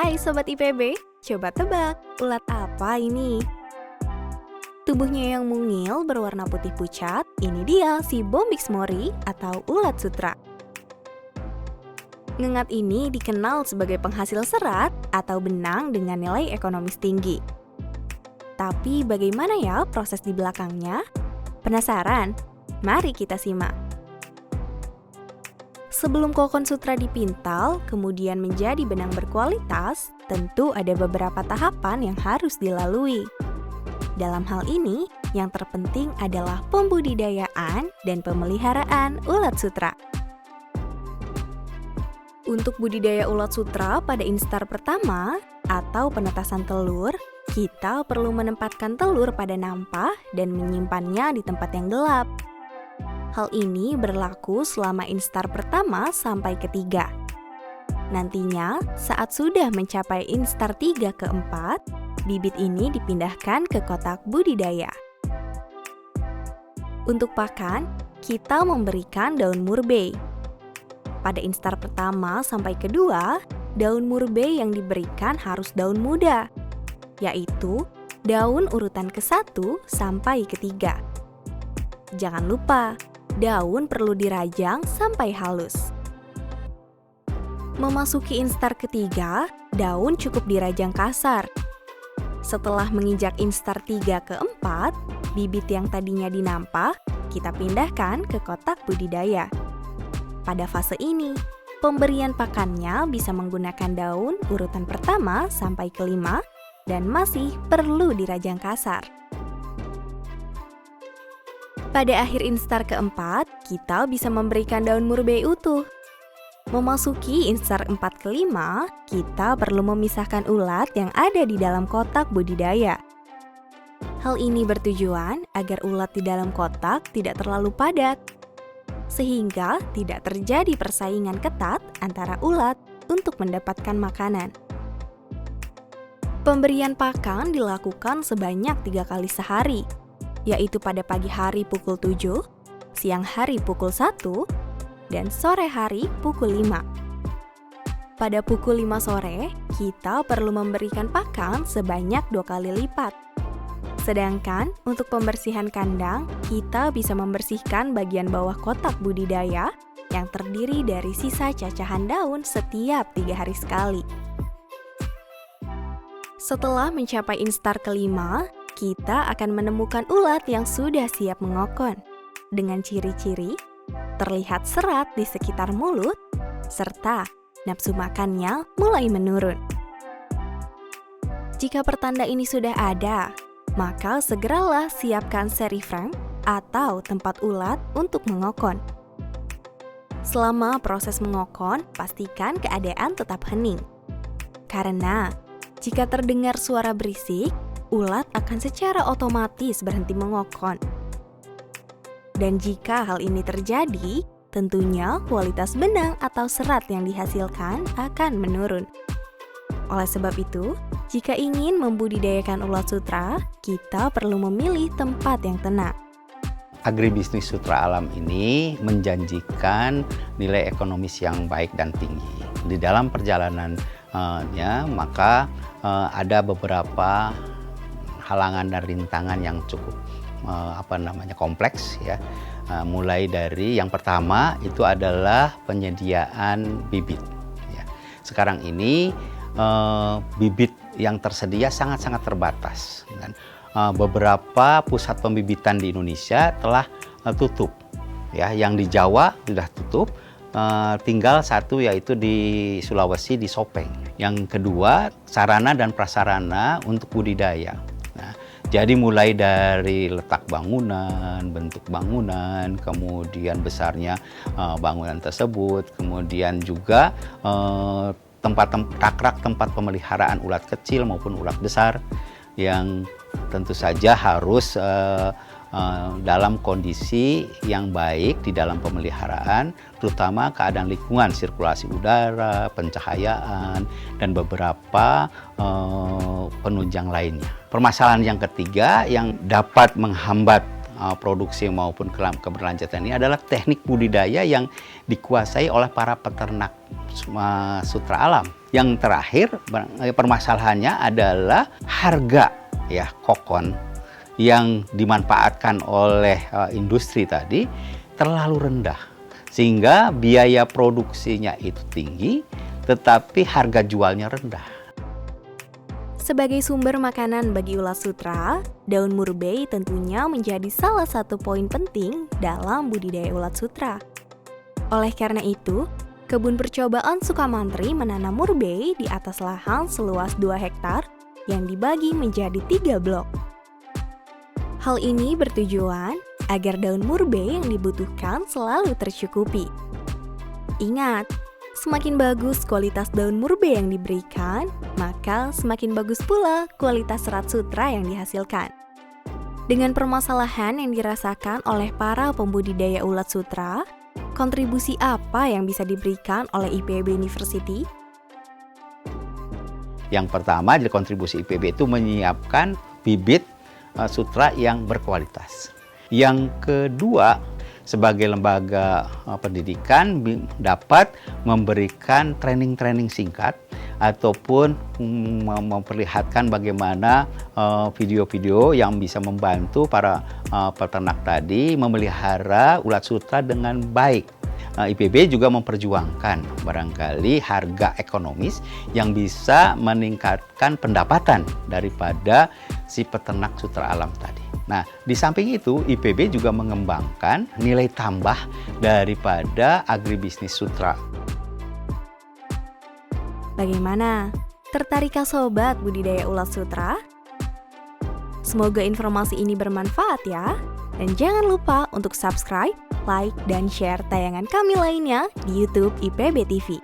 Hai Sobat IPB, coba tebak, ulat apa ini? Tubuhnya yang mungil berwarna putih pucat, ini dia si Bombyx mori atau ulat sutra. Ngengat ini dikenal sebagai penghasil serat atau benang dengan nilai ekonomis tinggi. Tapi bagaimana ya proses di belakangnya? Penasaran? Mari kita simak. Sebelum kokon sutra dipintal, kemudian menjadi benang berkualitas, tentu ada beberapa tahapan yang harus dilalui. Dalam hal ini, yang terpenting adalah pembudidayaan dan pemeliharaan ulat sutra. Untuk budidaya ulat sutra pada instar pertama atau penetasan telur, kita perlu menempatkan telur pada nampah dan menyimpannya di tempat yang gelap. Hal ini berlaku selama instar pertama sampai ketiga. Nantinya, saat sudah mencapai instar 3 ke 4, bibit ini dipindahkan ke kotak budidaya. Untuk pakan, kita memberikan daun murbei. Pada instar pertama sampai kedua, daun murbei yang diberikan harus daun muda, yaitu daun urutan ke-1 sampai ke-3. Jangan lupa, daun perlu dirajang sampai halus. Memasuki instar ketiga, daun cukup dirajang kasar. Setelah menginjak instar 3 ke 4, bibit yang tadinya dinampah, kita pindahkan ke kotak budidaya. Pada fase ini, pemberian pakannya bisa menggunakan daun urutan pertama sampai ke-5 dan masih perlu dirajang kasar. Pada akhir instar keempat, kita bisa memberikan daun murbei utuh. Memasuki instar 4 ke 5, kita perlu memisahkan ulat yang ada di dalam kotak budidaya. Hal ini bertujuan agar ulat di dalam kotak tidak terlalu padat, sehingga tidak terjadi persaingan ketat antara ulat untuk mendapatkan makanan. Pemberian pakan dilakukan sebanyak 3 kali sehari, yaitu pada pagi hari pukul 7, siang hari pukul 1, dan sore hari pukul 5. Pada pukul 5 sore, kita perlu memberikan pakan sebanyak 2 kali lipat. Sedangkan untuk pembersihan kandang, kita bisa membersihkan bagian bawah kotak budidaya yang terdiri dari sisa cacahan daun setiap 3 hari sekali. Setelah mencapai instar kelima, kita akan menemukan ulat yang sudah siap mengokon. Dengan ciri-ciri, terlihat serat di sekitar mulut, serta nafsu makannya mulai menurun. Jika pertanda ini sudah ada, maka segeralah siapkan seri frame atau tempat ulat untuk mengokon. Selama proses mengokon, pastikan keadaan tetap hening. Karena jika terdengar suara berisik, ulat akan secara otomatis berhenti mengokon. Dan jika hal ini terjadi, tentunya kualitas benang atau serat yang dihasilkan akan menurun. Oleh sebab itu, jika ingin membudidayakan ulat sutra, kita perlu memilih tempat yang tenang. Agribisnis Sutra Alam ini menjanjikan nilai ekonomis yang baik dan tinggi. Di dalam perjalanannya, maka ada beberapa halangan dan rintangan yang cukup kompleks ya. Mulai dari yang pertama itu adalah penyediaan bibit. Ya. Sekarang ini bibit yang tersedia sangat-sangat terbatas dan beberapa pusat pembibitan di Indonesia telah tutup. Ya, yang di Jawa sudah tutup. Tinggal satu yaitu di Sulawesi di Sopeng. Yang kedua, sarana dan prasarana untuk budidaya. Nah, jadi mulai dari letak bangunan, bentuk bangunan, kemudian besarnya bangunan tersebut, kemudian juga rak-rak tempat pemeliharaan ulat kecil maupun ulat besar yang tentu saja harus dalam kondisi yang baik di dalam pemeliharaan, terutama keadaan lingkungan, sirkulasi udara, pencahayaan, dan beberapa penunjang lainnya. Permasalahan yang ketiga yang dapat menghambat produksi maupun keberlanjutan ini adalah teknik budidaya yang dikuasai oleh para peternak sutra alam. Yang terakhir, permasalahannya adalah harga ya kokon yang dimanfaatkan oleh industri tadi terlalu rendah, sehingga biaya produksinya itu tinggi, tetapi harga jualnya rendah. Sebagai sumber makanan bagi ulat sutra, daun murbei tentunya menjadi salah satu poin penting dalam budidaya ulat sutra. Oleh karena itu, Kebun Percobaan Sukamantri menanam murbei di atas lahan seluas 2 hektar yang dibagi menjadi 3 blok. Hal ini bertujuan agar daun murbei yang dibutuhkan selalu tercukupi. Ingat, semakin bagus kualitas daun murbei yang diberikan, maka semakin bagus pula kualitas serat sutra yang dihasilkan. Dengan permasalahan yang dirasakan oleh para pembudidaya ulat sutra, kontribusi apa yang bisa diberikan oleh IPB University? Yang pertama, dari kontribusi IPB itu menyiapkan bibit sutra yang berkualitas. Yang kedua, sebagai lembaga pendidikan dapat memberikan training-training singkat ataupun memperlihatkan bagaimana video-video yang bisa membantu para peternak tadi memelihara ulat sutra dengan baik. IPB juga memperjuangkan barangkali harga ekonomis yang bisa meningkatkan pendapatan daripada si peternak sutra alam tadi. Nah, di samping itu IPB juga mengembangkan nilai tambah daripada agribisnis sutra. Bagaimana? Tertarikkah sobat budidaya ulat sutra? Semoga informasi ini bermanfaat ya. Dan jangan lupa untuk subscribe, like, dan share tayangan kami lainnya di YouTube IPB TV.